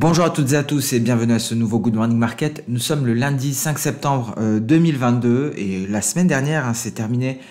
Bonjour à toutes et à tous et bienvenue à ce nouveau Good Morning Market. Nous sommes le lundi 5 septembre 2022 et la semaine dernière s'est terminée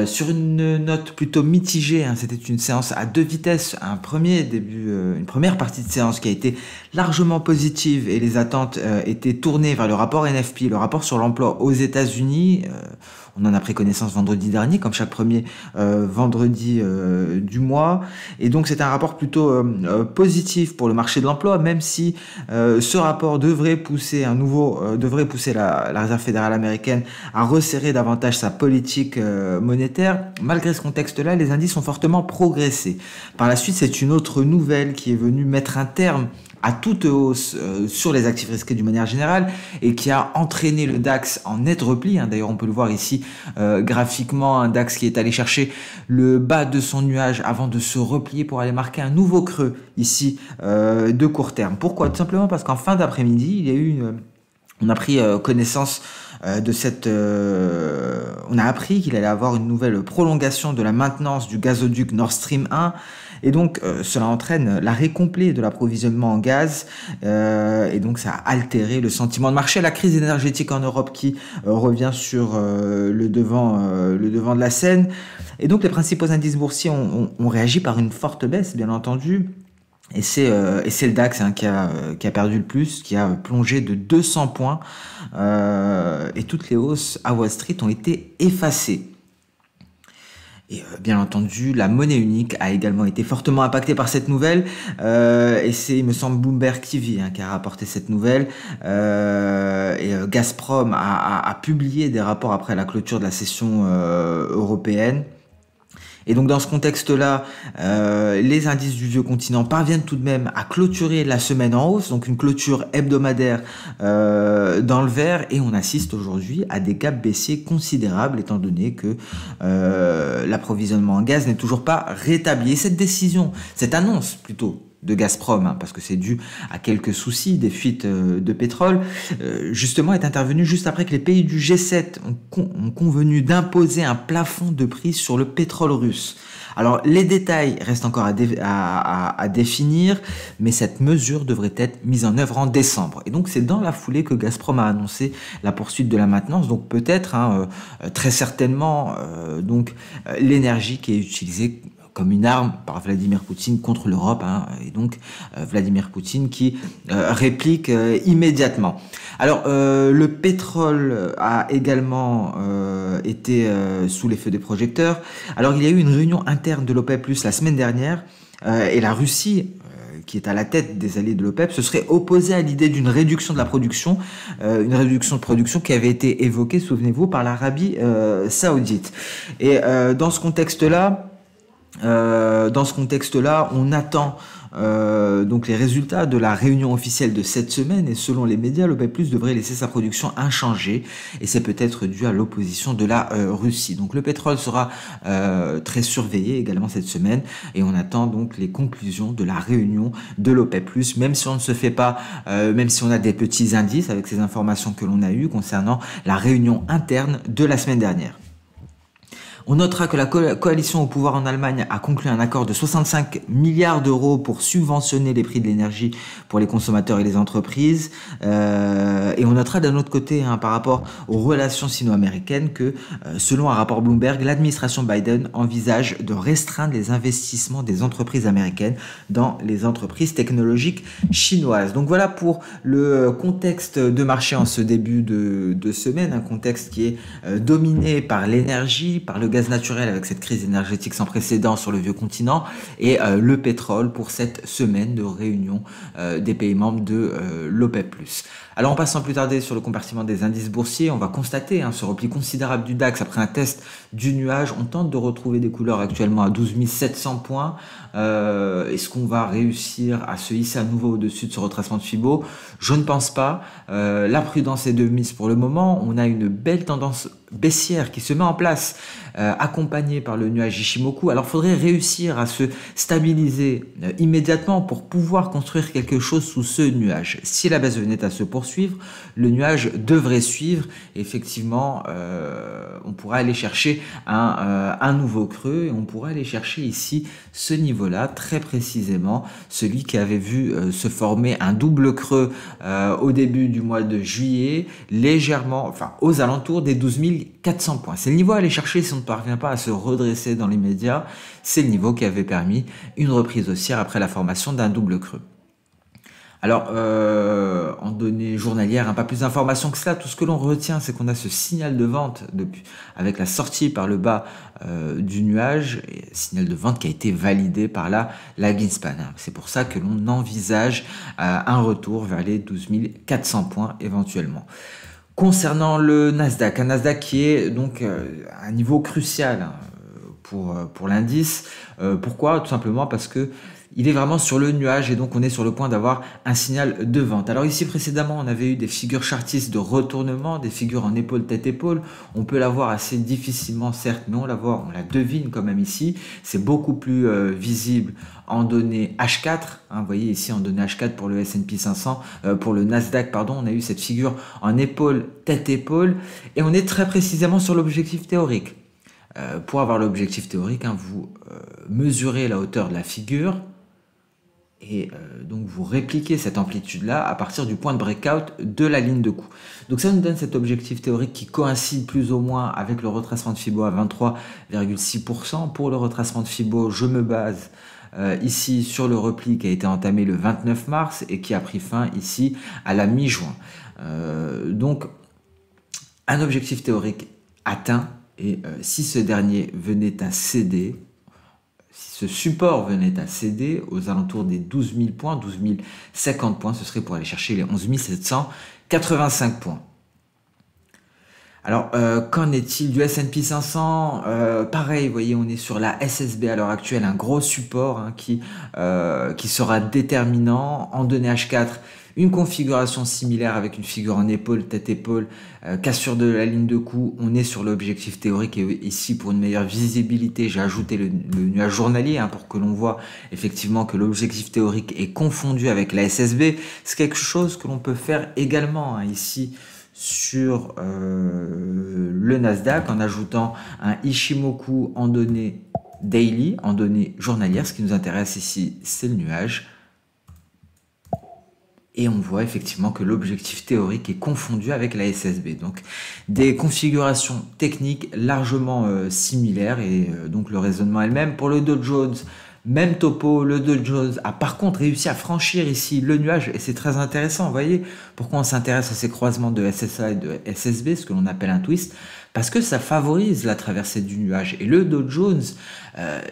sur une note plutôt mitigée. C'était une séance à deux vitesses, une première partie de séance qui a été largement positive et les attentes étaient tournées vers le rapport NFP, le rapport sur l'emploi aux États-Unis. On en a pris connaissance vendredi dernier, comme chaque premier vendredi du mois. Et donc c'est un rapport plutôt positif pour le marché de l'emploi, même si ce rapport devrait pousser la Réserve fédérale américaine à resserrer davantage sa politique monétaire. Malgré ce contexte-là, les indices ont fortement progressé. Par la suite, c'est une autre nouvelle qui est venue mettre un terme à toute hausse sur les actifs risqués d'une manière générale et qui a entraîné le DAX en net repli. D'ailleurs, on peut le voir ici graphiquement, un DAX qui est allé chercher le bas de son nuage avant de se replier pour aller marquer un nouveau creux ici de court terme. Pourquoi? Tout simplement parce qu'en fin d'après-midi, il y a eu on a pris connaissance de cette... on a appris qu'il allait avoir une nouvelle prolongation de la maintenance du gazoduc Nord Stream 1 et donc cela entraîne l'arrêt complet de l'approvisionnement en gaz et donc ça a altéré le sentiment de marché. La crise énergétique en Europe qui revient sur le devant de la scène et donc les principaux indices boursiers ont réagi par une forte baisse, bien entendu. Et c'est le DAX qui a perdu le plus, qui a plongé de 200 points et toutes les hausses à Wall Street ont été effacées. Et bien entendu, la monnaie unique a également été fortement impactée par cette nouvelle. Et c'est, il me semble, Bloomberg TV qui a rapporté cette nouvelle. Et Gazprom a publié des rapports après la clôture de la session européenne. Et donc dans ce contexte-là, les indices du vieux continent parviennent tout de même à clôturer la semaine en hausse, donc une clôture hebdomadaire dans le vert, et on assiste aujourd'hui à des gaps baissiers considérables étant donné que l'approvisionnement en gaz n'est toujours pas rétabli. Et cette annonce plutôt de Gazprom, parce que c'est dû à quelques soucis, des fuites de pétrole, justement est intervenu juste après que les pays du G7 ont convenu d'imposer un plafond de prix sur le pétrole russe. Alors les détails restent encore à définir, mais cette mesure devrait être mise en œuvre en décembre. Et donc c'est dans la foulée que Gazprom a annoncé la poursuite de la maintenance, donc peut-être, très certainement, l'énergie qui est utilisée comme une arme par Vladimir Poutine contre l'Europe, et donc Vladimir Poutine qui réplique immédiatement. Alors le pétrole a également été sous les feux des projecteurs. Alors il y a eu une réunion interne de l'OPEP+ la semaine dernière et la Russie, qui est à la tête des alliés de l'OPEP, se serait opposée à l'idée d'une réduction de la production, une réduction de production qui avait été évoquée, souvenez-vous, par l'Arabie saoudite. Et dans ce contexte-là, on attend donc les résultats de la réunion officielle de cette semaine et selon les médias, l'OPEP+ devrait laisser sa production inchangée et c'est peut-être dû à l'opposition de la Russie. Donc le pétrole sera très surveillé également cette semaine et on attend donc les conclusions de la réunion de l'OPEP+, même si on ne se fait pas, même si on a des petits indices avec ces informations que l'on a eues concernant la réunion interne de la semaine dernière. On notera que la coalition au pouvoir en Allemagne a conclu un accord de 65 milliards d'euros pour subventionner les prix de l'énergie pour les consommateurs et les entreprises. Et on notera d'un autre côté, par rapport aux relations sino-américaines, que selon un rapport Bloomberg, l'administration Biden envisage de restreindre les investissements des entreprises américaines dans les entreprises technologiques chinoises. Donc voilà pour le contexte de marché en ce début de semaine, un contexte qui est dominé par l'énergie, par le gaz naturel avec cette crise énergétique sans précédent sur le vieux continent et le pétrole pour cette semaine de réunion des pays membres de l'OPEP+. Alors en passant plus tarder sur le compartiment des indices boursiers, on va constater ce repli considérable du DAX après un test du nuage. On tente de retrouver des couleurs actuellement à 12 700 points. Est-ce qu'on va réussir à se hisser à nouveau au-dessus de ce retracement de Fibo? Je ne pense pas. La prudence est de mise pour le moment. On a une belle tendance baissière qui se met en place accompagné par le nuage Ishimoku. Alors il faudrait réussir à se stabiliser immédiatement pour pouvoir construire quelque chose sous ce nuage. Si la baisse venait à se poursuivre, le nuage devrait suivre. Effectivement, on pourra aller chercher un nouveau creux et on pourra aller chercher ici ce niveau-là, très précisément, celui qui avait vu se former un double creux au début du mois de juillet, légèrement, enfin aux alentours des 12 400 points. C'est le niveau à aller chercher si on ne parvient pas à se redresser dans l'immédiat. C'est le niveau qui avait permis une reprise haussière après la formation d'un double creux. Alors, en données journalières, pas plus d'informations que cela. Tout ce que l'on retient, c'est qu'on a ce signal de vente avec la sortie par le bas du nuage, et signal de vente qui a été validé par la lagging span. C'est pour ça que l'on envisage un retour vers les 12 400 points éventuellement. Concernant le Nasdaq, un Nasdaq qui est donc à un niveau crucial pour l'indice. Pourquoi? Tout simplement parce que il est vraiment sur le nuage et donc on est sur le point d'avoir un signal de vente. Alors ici précédemment on avait eu des figures chartistes de retournement, des figures en épaule tête-épaule. On peut la voir assez difficilement certes, mais on la devine quand même ici. C'est beaucoup plus visible en données H4. Vous voyez ici en données H4 pour le S&P 500, pour le Nasdaq pardon, on a eu cette figure en épaule tête-épaule et on est très précisément sur l'objectif théorique. Pour avoir l'objectif théorique, vous mesurez la hauteur de la figure et donc vous répliquez cette amplitude-là à partir du point de breakout de la ligne de coup. Donc ça nous donne cet objectif théorique qui coïncide plus ou moins avec le retracement de Fibo à 23,6%. Pour le retracement de Fibo, je me base ici sur le repli qui a été entamé le 29 mars et qui a pris fin ici à la mi-juin. Donc un objectif théorique atteint. Et si ce dernier venait à céder, si ce support venait à céder aux alentours des 12 000 points, 12 050 points, ce serait pour aller chercher les 11 785 points. Alors, qu'en est-il du S&P 500? Pareil, vous voyez, on est sur la SSB à l'heure actuelle, un gros support qui sera déterminant en données H4. Une configuration similaire avec une figure en épaule, tête-épaule, cassure de la ligne de coup. On est sur l'objectif théorique et ici pour une meilleure visibilité, j'ai ajouté le nuage journalier pour que l'on voit effectivement que l'objectif théorique est confondu avec la SSB. C'est quelque chose que l'on peut faire également ici sur le Nasdaq en ajoutant un Ishimoku en données daily, en données journalières. Ce qui nous intéresse ici, c'est le nuage. Et on voit effectivement que l'objectif théorique est confondu avec la SSB. Donc des configurations techniques largement similaires et donc le raisonnement est le même. Pour le Dow Jones, même topo, le Dow Jones a par contre réussi à franchir ici le nuage et c'est très intéressant. Vous voyez pourquoi on s'intéresse à ces croisements de SSA et de SSB, ce que l'on appelle un twist, parce que ça favorise la traversée du nuage. Et le Dow Jones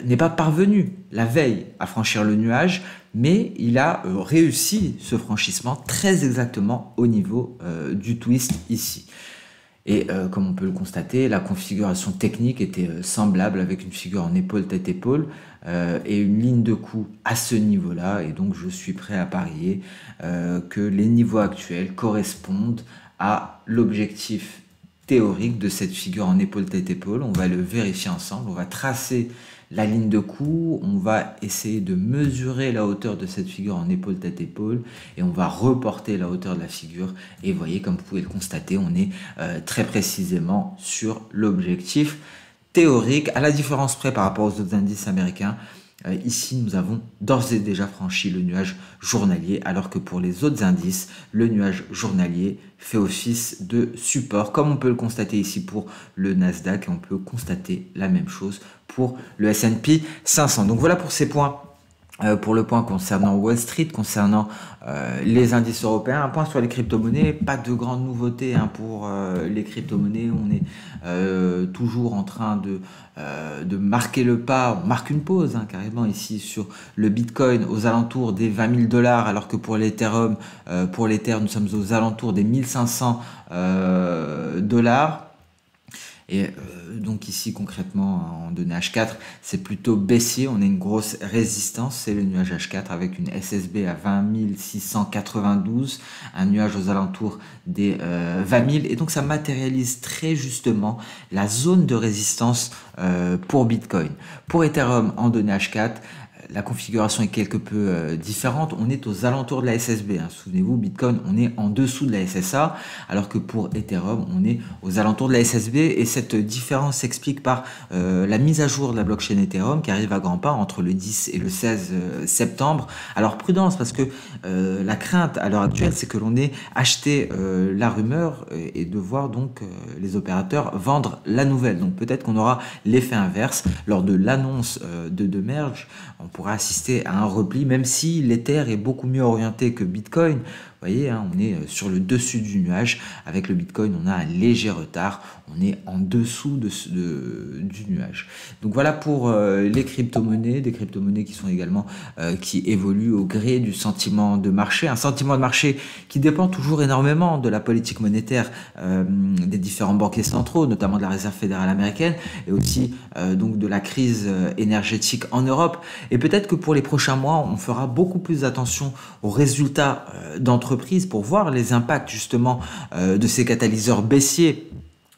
n'est pas parvenu la veille à franchir le nuage, mais il a réussi ce franchissement très exactement au niveau du twist ici. Et comme on peut le constater, la configuration technique était semblable avec une figure en épaule, tête-épaule et une ligne de coup à ce niveau-là. Et donc je suis prêt à parier que les niveaux actuels correspondent à l'objectif théorique de cette figure en épaule, tête-épaule. On va le vérifier ensemble, on va tracer la ligne de coup, on va essayer de mesurer la hauteur de cette figure en épaule, tête-épaule et on va reporter la hauteur de la figure et vous voyez, comme vous pouvez le constater, on est très précisément sur l'objectif théorique, à la différence près par rapport aux autres indices américains. Ici, nous avons d'ores et déjà franchi le nuage journalier, alors que pour les autres indices, le nuage journalier fait office de support, comme on peut le constater ici pour le Nasdaq, et on peut constater la même chose pour le S&P 500. Donc voilà pour ces points. Pour le point concernant Wall Street, concernant les indices européens, un point sur les crypto-monnaies, pas de grande nouveauté pour les crypto-monnaies, on est toujours en train de marquer le pas, on marque une pause carrément ici sur le Bitcoin aux alentours des 20 000 $, alors que pour l'Ethereum, pour l'Ether, nous sommes aux alentours des 1500 $. Et donc ici concrètement en données H4, c'est plutôt baissier, on a une grosse résistance, c'est le nuage H4 avec une SSB à 20 692, un nuage aux alentours des 20 000, et donc ça matérialise très justement la zone de résistance pour Bitcoin. Pour Ethereum en données H4, la configuration est quelque peu différente. On est aux alentours de la SSB. Hein. Souvenez-vous, Bitcoin, on est en dessous de la SSA, alors que pour Ethereum, on est aux alentours de la SSB. Et cette différence s'explique par la mise à jour de la blockchain Ethereum qui arrive à grands pas entre le 10 et le 16 septembre. Alors prudence, parce que la crainte à l'heure actuelle, c'est que l'on ait acheté la rumeur et de voir donc les opérateurs vendre la nouvelle. Donc peut-être qu'on aura l'effet inverse lors de l'annonce de merge. On pourra assister à un repli, même si l'Ether est beaucoup mieux orienté que Bitcoin. Vous voyez, hein, on est sur le dessus du nuage. Avec le Bitcoin, on a un léger retard. On est en dessous du nuage. Donc voilà pour les crypto-monnaies, des crypto-monnaies qui sont également qui évoluent au gré du sentiment de marché. Un sentiment de marché qui dépend toujours énormément de la politique monétaire des différents banquiers centraux, notamment de la Réserve fédérale américaine, et aussi donc de la crise énergétique en Europe. Et peut-être que pour les prochains mois, on fera beaucoup plus attention aux résultats d'entreprises pour voir les impacts justement de ces catalyseurs baissiers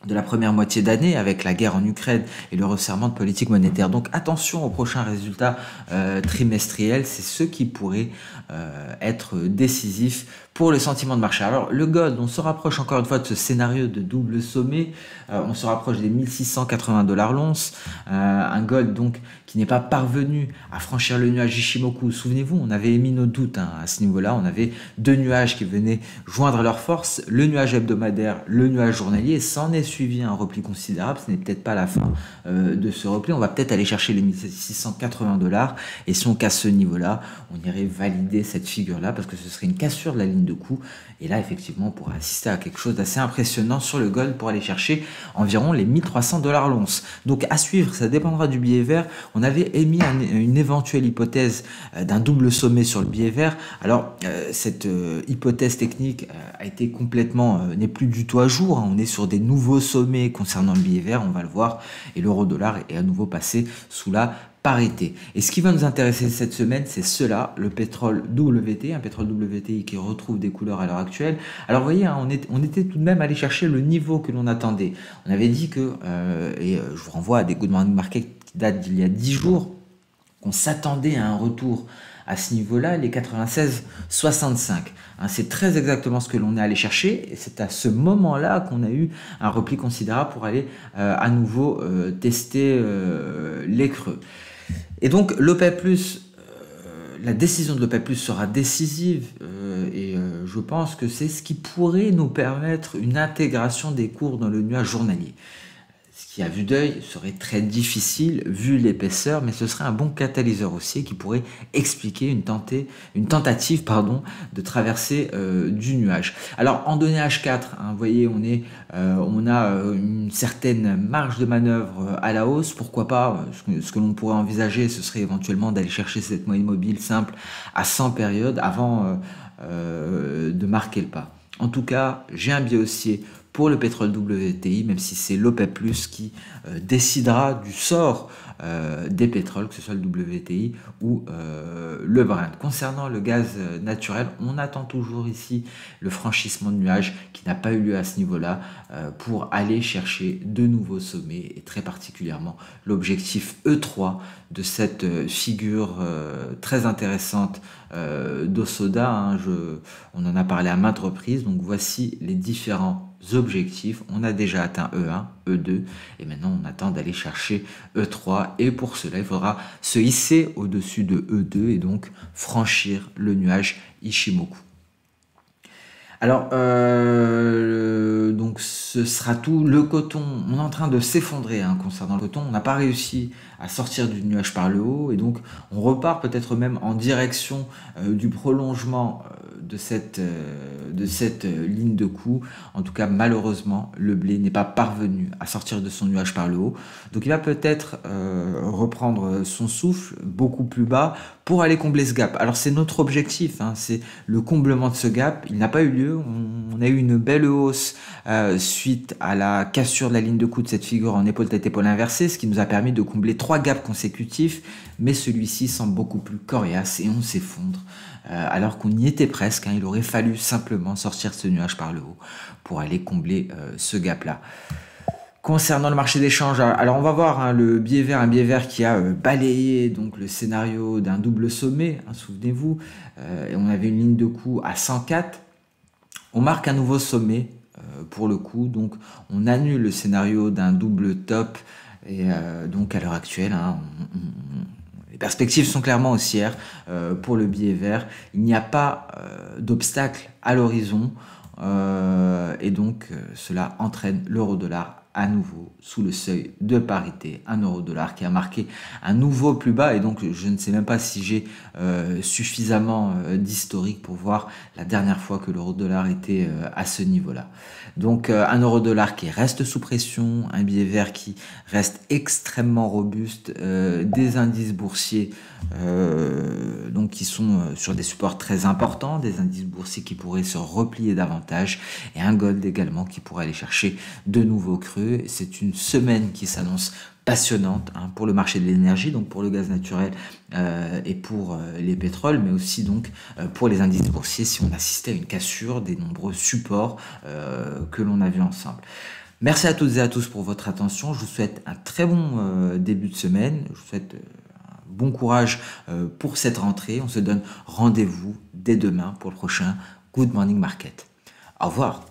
de la première moitié d'année avec la guerre en Ukraine et le resserrement de politique monétaire. Donc attention aux prochains résultats trimestriels, c'est ceux qui pourraient être décisifs pour le sentiment de marché. Alors le gold, on se rapproche encore une fois de ce scénario de double sommet, on se rapproche des 1680 $ l'once, un gold donc qui n'est pas parvenu à franchir le nuage Ichimoku. Souvenez-vous, on avait émis nos doutes à ce niveau-là, on avait deux nuages qui venaient joindre leurs forces, le nuage hebdomadaire, le nuage journalier, et s'en est suivi un repli considérable. Ce n'est peut-être pas la fin de ce repli, on va peut-être aller chercher les 1680 $, et si on casse ce niveau-là, on irait valider cette figure-là, parce que ce serait une cassure de la ligne de coup, et là effectivement on pourrait assister à quelque chose d'assez impressionnant sur le gold pour aller chercher environ les 1300 $ l'once. Donc à suivre, ça dépendra du billet vert. On avait émis une éventuelle hypothèse d'un double sommet sur le billet vert. Alors cette hypothèse technique a été complètement, n'est plus du tout à jour, hein. On est sur des nouveaux sommets concernant le billet vert, on va le voir, et l'euro-dollar est à nouveau passé sous la parité. Et ce qui va nous intéresser cette semaine, c'est cela, le pétrole WTI, un pétrole WTI qui retrouve des couleurs à l'heure actuelle. Alors vous voyez, hein, on était tout de même allé chercher le niveau que l'on attendait. On avait dit que, je vous renvoie à des Good Morning Market qui datent d'il y a 10 jours, qu'on s'attendait à un retour à ce niveau-là, les 96,65. Hein, c'est très exactement ce que l'on est allé chercher, et c'est à ce moment-là qu'on a eu un repli considérable pour aller à nouveau tester les creux. Et donc l'OPEP+, la décision de l'OPEP+, sera décisive, et je pense que c'est ce qui pourrait nous permettre une intégration des cours dans le nuage journalier. Ce qui, à vue d'œil, serait très difficile vu l'épaisseur, mais ce serait un bon catalyseur aussi qui pourrait expliquer une tentative de traversée du nuage. Alors en données H4, hein, vous voyez, on a une certaine marge de manœuvre à la hausse. Pourquoi pas, ce que l'on pourrait envisager, ce serait éventuellement d'aller chercher cette moyenne mobile simple à 100 périodes avant de marquer le pas. En tout cas, j'ai un biais haussier pour le pétrole WTI, même si c'est l'OPEP+, qui décidera du sort des pétroles, que ce soit le WTI ou le Brent. Concernant le gaz naturel, on attend toujours ici le franchissement de nuages qui n'a pas eu lieu à ce niveau-là pour aller chercher de nouveaux sommets, et très particulièrement l'objectif E3 de cette figure très intéressante d'Osoda. Hein, on en a parlé à maintes reprises, donc voici les différents objectifs. On a déjà atteint E1, E2, et maintenant on attend d'aller chercher E3, et pour cela il faudra se hisser au-dessus de E2 et donc franchir le nuage Ichimoku. Alors, donc ce sera tout. Le coton, on est en train de s'effondrer hein, concernant le coton. On n'a pas réussi à sortir du nuage par le haut, et donc on repart peut-être même en direction du prolongement de cette ligne de coup. En tout cas, malheureusement, le blé n'est pas parvenu à sortir de son nuage par le haut. Donc il va peut-être reprendre son souffle beaucoup plus bas pour aller combler ce gap. Alors c'est notre objectif, hein, c'est le comblement de ce gap. Il n'a pas eu lieu, on On a eu une belle hausse suite à la cassure de la ligne de coup de cette figure en épaule tête épaule inversée, ce qui nous a permis de combler 3 gaps consécutifs, mais celui-ci semble beaucoup plus coriace et on s'effondre. Alors qu'on y était presque, il aurait fallu simplement sortir ce nuage par le haut pour aller combler ce gap-là. Concernant le marché des changes, alors on va voir le biais vert, un biais vert qui a balayé donc le scénario d'un double sommet, souvenez-vous, et on avait une ligne de coup à 104. On marque un nouveau sommet pour le coup, donc on annule le scénario d'un double top, et donc à l'heure actuelle, les perspectives sont clairement haussières pour le biais vert. Il n'y a pas d'obstacle à l'horizon, et donc cela entraîne l'euro-dollar à nouveau sous le seuil de parité, un euro-dollar qui a marqué un nouveau plus bas, et donc je ne sais même pas si j'ai suffisamment d'historique pour voir la dernière fois que l'euro-dollar était à ce niveau-là. Donc un euro-dollar qui reste sous pression, un biais vert qui reste extrêmement robuste, des indices boursiers donc qui sont sur des supports très importants, des indices boursiers qui pourraient se replier davantage, et un gold également qui pourrait aller chercher de nouveaux creux. C'est une semaine qui s'annonce passionnante pour le marché de l'énergie, donc pour le gaz naturel et pour les pétroles, mais aussi donc pour les indices boursiers si on assistait à une cassure des nombreux supports que l'on a vus ensemble. Merci à toutes et à tous pour votre attention. Je vous souhaite un très bon début de semaine. Je vous souhaite bon courage pour cette rentrée. On se donne rendez-vous dès demain pour le prochain Good Morning Market. Au revoir.